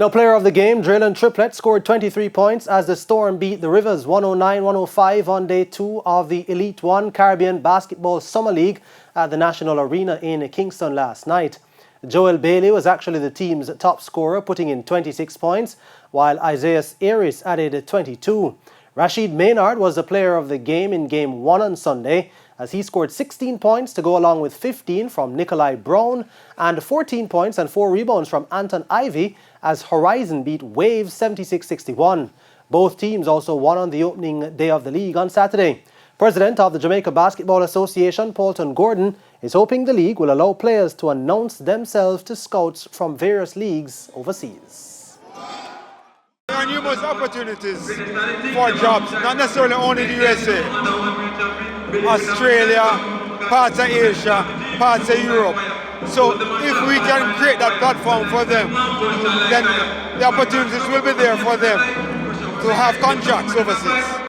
Now, player of the game, Draylen Triplett, scored 23 points as the Storm beat the Rivers 109-105 on day 2 of the Elite 1 Caribbean Basketball Summer League at the National Arena in Kingston last night. Joel Bailey was actually the team's top scorer, putting in 26 points, while Isaiah Aris added 22. Rashid Maynard was the player of the game in Game 1 on Sunday, as he scored 16 points to go along with 15 from Nikolai Brown and 14 points and 4 rebounds from Anton Ivy as Horizon beat Waves 76-61. Both teams also won on the opening day of the league on Saturday. President of the Jamaica Basketball Association, Paulton Gordon, is hoping the league will allow players to announce themselves to scouts from various leagues overseas. There are numerous opportunities for jobs, not necessarily only the USA, Australia, parts of Asia, parts of Europe. So if we can create that platform for them, then the opportunities will be there for them to have contracts overseas.